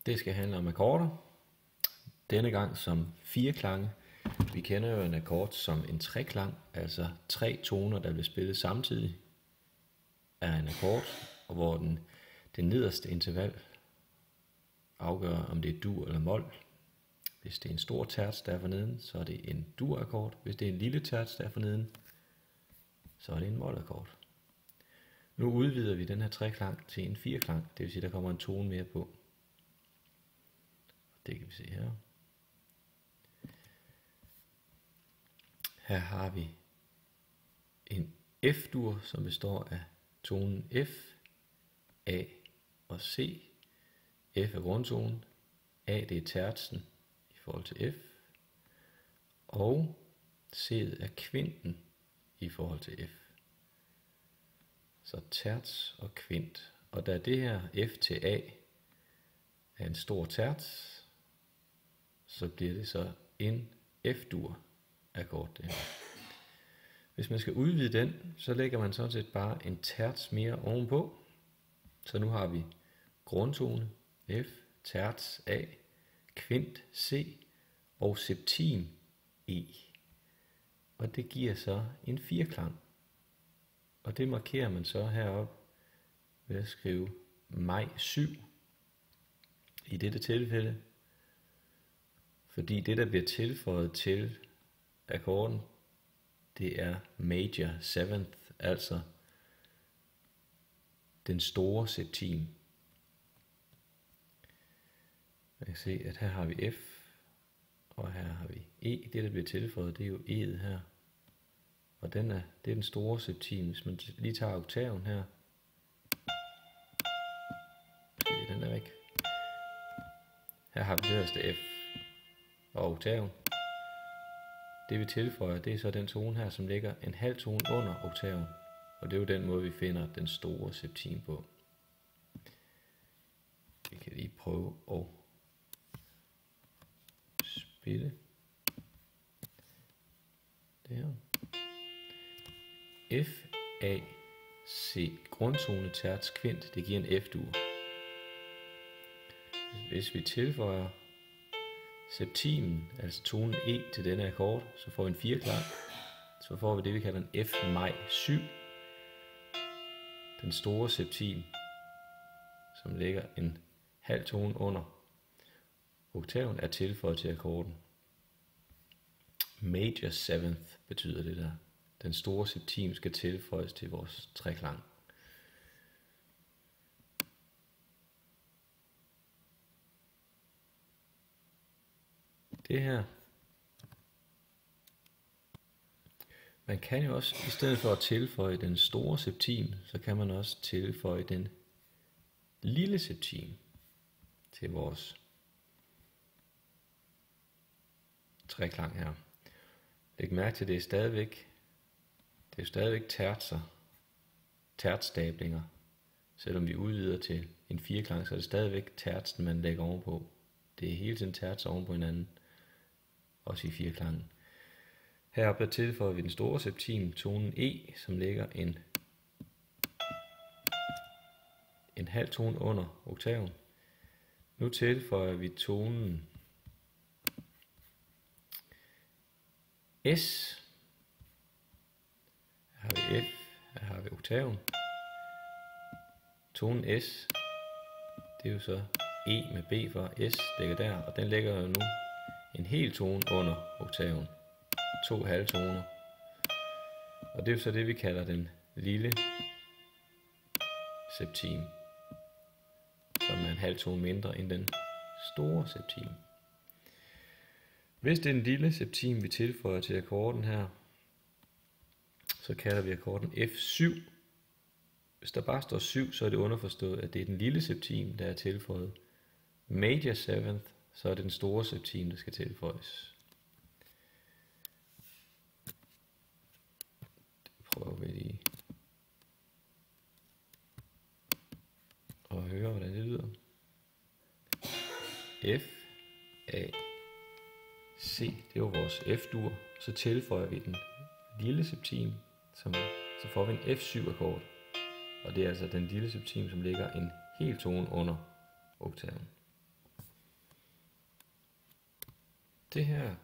Det skal handle om akkorder. Denne gang som 4 klange. Vi kender jo en akkord som en treklang, altså 3 toner, der bliver spillet samtidig, er en akkord, og hvor det nederste interval afgør, om det er dur eller mol. Hvis det er en stor terts, der er forneden, så er det en dur-akkord. Hvis det er en lille terts, der er forneden, så er det en mol-akkord. Nu udvider vi den her treklang til en 4-klang, det vil sige, der kommer en tone mere på. Det kan vi se her. Her har vi en F-dur, som består af tonen F, A og C. F er grundtonen, A det er tertsen i forhold til F, og C er kvinten i forhold til F. Så terts og kvint. Og da det her F til A er en stor terts, så bliver det så en F-dur akkord. Hvis man skal udvide den, så lægger man sådan set bare en terts mere ovenpå. Så nu har vi grundtone F, terts A, kvint C og septim E. Og det giver så en 4-klang. Og det markerer man så heroppe ved at skrive maj 7 i dette tilfælde. Fordi det, der bliver tilføjet til akkorden, det er major 7th, altså den store septim. Man kan se, at her har vi F, og her har vi E. Det, der bliver tilføjet, det er jo E'et her. Og det er den store septim. Hvis man lige tager oktaven her. Okay, den er væk. Her har vi det øverste F og oktaven. Det vi tilføjer, det er så den tone her, som ligger en halv tone under oktaven. Og det er jo den måde, vi finder den store septim på. Vi kan lige prøve at spille det her. F, A, C, grundtone, terts, kvint, det giver en F-dur. Hvis vi tilføjer septimen, altså tonen E til denne akkord, så får vi en 4-klang. Så får vi det, vi kalder en F maj 7. Den store septim, som ligger en halv tone under oktaven, er tilføjet til akkorden. Major 7th betyder det der. Den store septim skal tilføjes til vores treklang. Det her. Man kan jo også, i stedet for at tilføje den store septim, så kan man også tilføje den lille septim til vores treklang her. Læg mærke til, at det er stadigvæk tertsstablinger. Selvom vi udvider til en 4-klang, så er det stadigvæk tertsen, man lægger ovenpå. Det er hele tiden terts ovenpå hinanden, også i 4-klangen. Heroppe tilføjer vi den store septim, tonen E, som ligger en halv tone under oktaven. Nu tilføjer vi tonen S. Her har vi F, her har vi oktaven. Tonen S, det er jo så E med B for S ligger der, og den ligger jo nu en hel tone under oktaven. 2 halvtoner. Og det er jo så det, vi kalder den lille septim, som er en halv tone mindre end den store septim. Hvis det er en lille septim, vi tilføjer til akkorden her, så kalder vi akkorden F7. Hvis der bare står 7, så er det underforstået, at det er den lille septim, der er tilføjet. Major 7th, så er det den store septim, der skal tilføjes. Det prøver vi lige at høre, hvordan det lyder. F, A, C, det var vores F-dur. Så tilføjer vi den lille septim, så får vi en F7-akkord. Og det er altså den lille septim, som ligger en hel tone under oktaven. Det her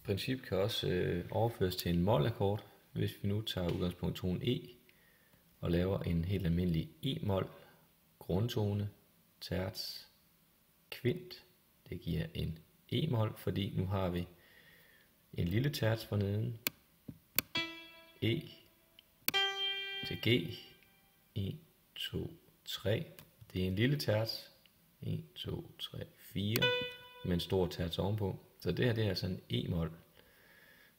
princip kan også overføres til en mol-akkord, hvis vi nu tager udgangspunkt i tonen E og laver en helt almindelig E-mol, grundtone, terts, kvint. Det giver en E-mol, fordi nu har vi en lille terts for neden, E til G, 1, 2, 3. Det er en lille terts, 1, 2, 3, 4, med en stor terts ovenpå. Så det her, det er altså en E-mol.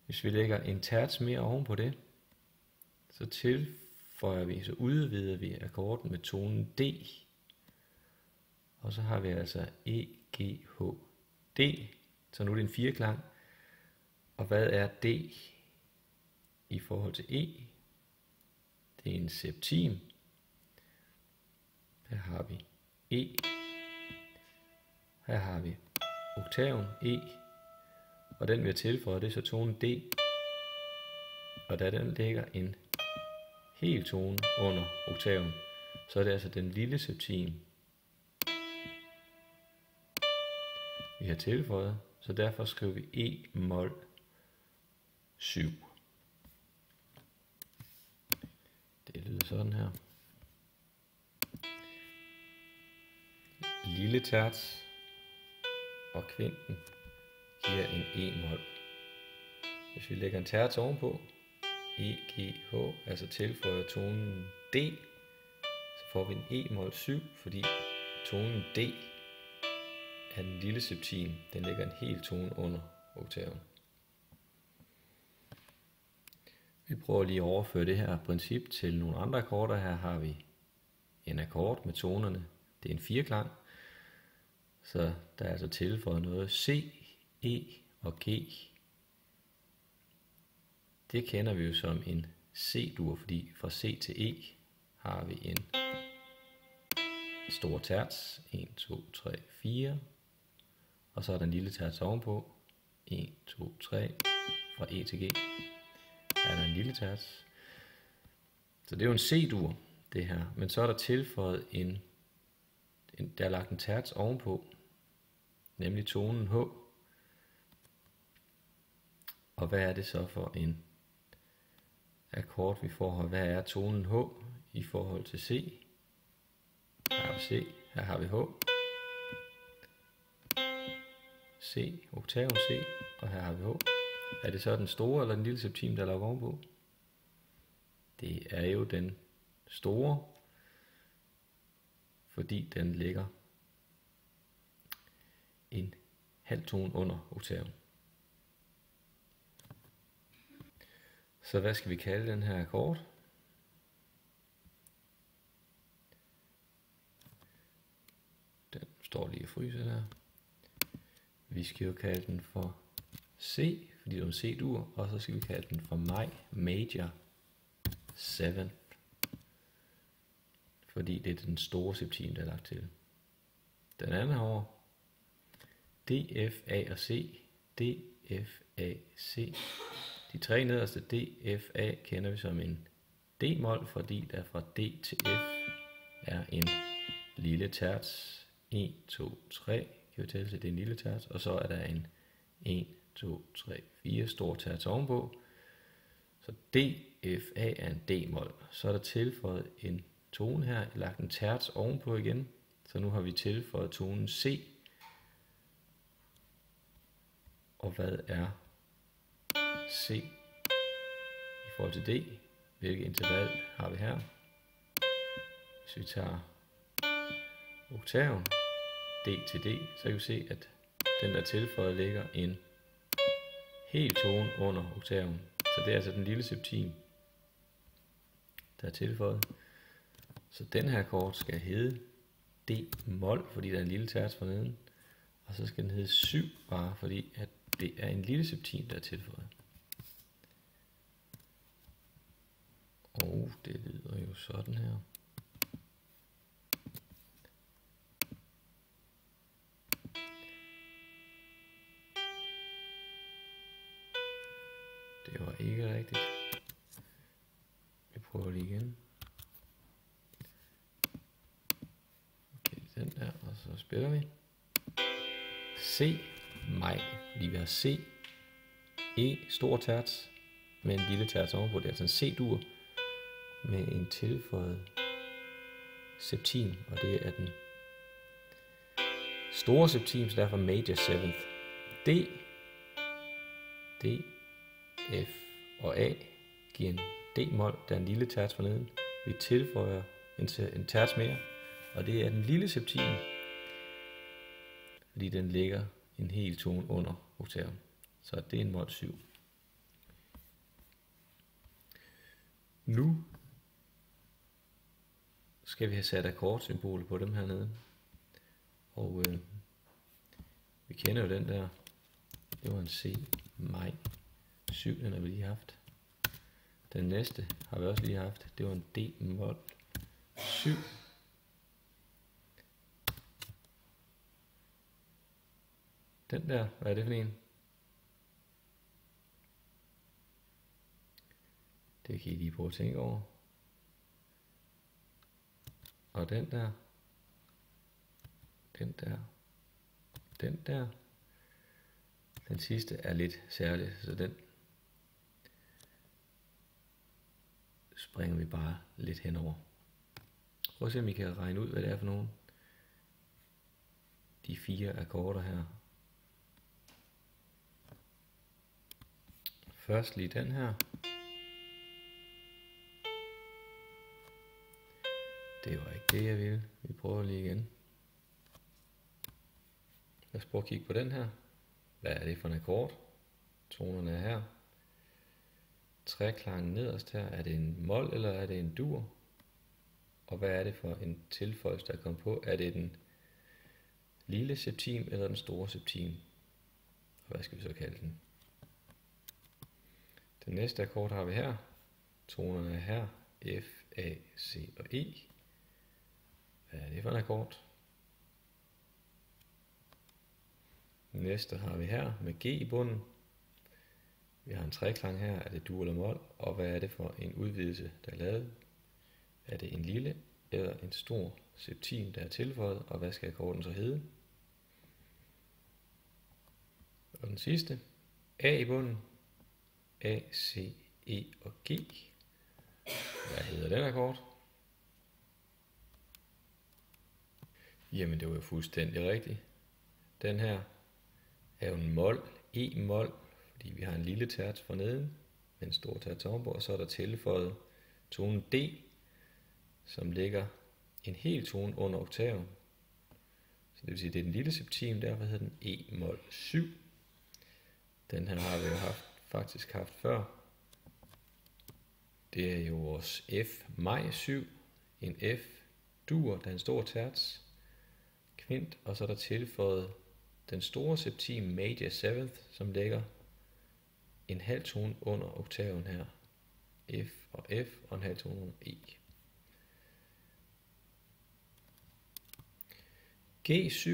Hvis vi lægger en terts mere ovenpå det, så så udvider vi akkorden med tonen D. Og så har vi altså E, G, H, D. Så nu er det en fireklang. Og hvad er D i forhold til E? Det er en septim. Her har vi E. Her har vi oktaven E. Og den vi har tilføjet, det er så tonen D. Og da den ligger en hel tone under oktaven, så er det altså den lille septim, vi har tilføjet. Så derfor skriver vi E-mol 7. Det lyder sådan her. Lille terts og kvinten giver en E-mol. Hvis vi lægger en terts ovenpå, E, G, H, altså tilføjer tonen D, så får vi en E-mol 7, fordi tonen D er den lille septim. Den lægger en hel tone under oktaven. Vi prøver lige at overføre det her princip til nogle andre akkorder. Her har vi en akkord med tonerne. Det er en fireklang. Så der er altså tilføjet noget C, E og G. Det kender vi jo som en C-dur, fordi fra C til E har vi en stor terts. 1, 2, 3, 4. Og så er der en lille terts ovenpå. 1, 2, 3. Fra E til G er der en lille terts. Så det er jo en C-dur, det her. Men så er der tilføjet der er lagt en terts ovenpå, nemlig tonen H. Og hvad er det så for en akkord, vi får her? Hvad er tonen H i forhold til C? Her har vi C, her har vi H. C, oktaven C, og her har vi H. Er det så den store eller den lille septim, der er lagt ovenpå? Det er jo den store, fordi den ligger en halv tone under oktaven. Så hvad skal vi kalde den her akkord? Den står lige og fryser der. Vi skal jo kalde den for C, fordi det er en C-dur, og så skal vi kalde den for major 7, fordi det er den store septim, der er lagt til. Den anden herovre, D, F, A og C, D, F, A, C. De tre nederste D, F, A kender vi som en D-mol, fordi der fra D til F er en lille terts. 1, 2, 3, kan vi tælle til, det er en lille terts, og så er der en 1, 2, 3, 4 stor terts ovenpå. Så D, F, A er en D-mol. Så er der tilføjet en tone her, lagt en terts ovenpå igen, så nu har vi tilføjet tonen C. Og hvad er C i forhold til D? Hvilket interval har vi her? Hvis vi tager oktaven, D til D, så kan vi se, at den der tilføjet ligger en hel tone under oktaven. Så det er altså den lille septim, der er tilføjet. Så den her akkord skal hedde D-mol, fordi der er en lille terts for neden. Og så skal den hedde 7, bare fordi at det er en lille septim, der er tilføjet. Og det lyder jo sådan her. Det var ikke rigtigt. Vi prøver lige igen. Okay, den der, og så spiller vi. C, maj, lige ved at C, E, stor terts, med en lille terts ovenpå. Det er altså en C-dur med en tilføjet septim, og det er den store septim, så derfor major 7th. D, F og A giver en D-mol, der er en lille terts forneden. Vi tilføjer en terts mere, og det er den lille septim, fordi den ligger en hel tone under oktaven. Så det er en mol 7. Nu skal vi have sat akkordsymboler på dem hernede. Og vi kender jo den der. Det var en C, maj 7, den har vi lige haft. Den næste har vi også lige haft. Det var en D, mol 7. Den der, hvad er det for en? Det kan I lige prøve at tænke over. Og den der. Den sidste er lidt særlig, så den springer vi bare lidt henover. Prøv at se, om I kan regne ud, hvad det er for nogen. De 4 akkorder her. Først lige den her. Det var ikke det, jeg ville. Vi prøver lige igen. Lad os prøve at kigge på den her. Hvad er det for en akkord? Tonerne er her. Treklangen nederst her. Er det en mol, eller er det en dur? Og hvad er det for en tilføjelse, der kommer på? Er det den lille septim, eller den store septim? Og hvad skal vi så kalde den? Den næste akkord har vi her. Tonerne er her. F, A, C og E. Hvad er det for en akkord? Næste har vi her med G i bunden. Vi har en treklang her. Er det dur eller mol? Og hvad er det for en udvidelse, der er lavet? Er det en lille eller en stor septim, der er tilføjet? Og hvad skal akkorden så hedde? Og den sidste. A i bunden. A, C, E og G. Hvad hedder den akkord? Jamen det var jo fuldstændig rigtigt. Den her er jo en mol, E-mol, fordi vi har en lille terts forneden, med en stor terts ovenpå, og så er der tilføjet tonen D, som ligger en hel tone under oktaven. Så det vil sige, det er den lille septim, derfor hedder den E-mol 7. Den her har vi jo faktisk haft før. Det er jo vores F maj 7, en F dur, der er en stor terts, kvint, og så er der tilføjet den store septim major 7th, som ligger en halv tone under oktaven her. F og F og en halv tone under E. G7,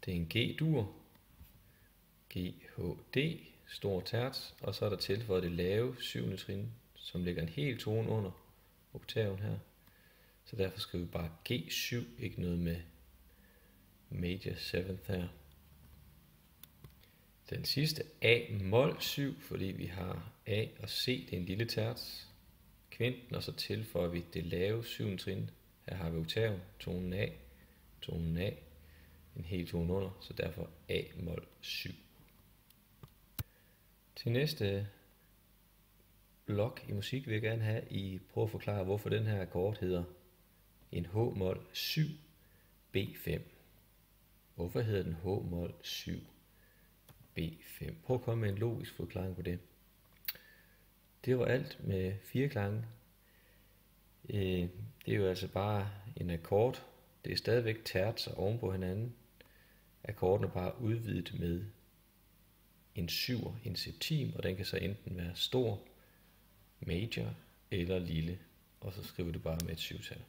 det er en G-dur. G, H, D, stor terts, og så er der tilføjet det lave 7. trin, som ligger en hel tone under oktaven her. Så derfor skriver vi bare G7, ikke noget med major 7th her. Den sidste A-mol 7, fordi vi har A og C, det er en lille terts, kvinten, og så tilføjer vi det lave 7. trin. Her har vi oktaven, tonen A, en hel tone under, så derfor A-mol 7. Til næste blok i musik vil jeg gerne have, I prøver at forklare, hvorfor den her akkord hedder en H-mol 7 B5. Hvorfor hedder den H-mol 7 B5? Prøv at komme med en logisk forklaring på det. Det var alt med 4 klange. Det er jo altså bare en akkord. Det er stadigvæk tertser oven på hinanden. Akkorden er bare udvidet med en 7'er, en septim, og den kan så enten være stor, major eller lille, og så skriver du bare med et 7-tal.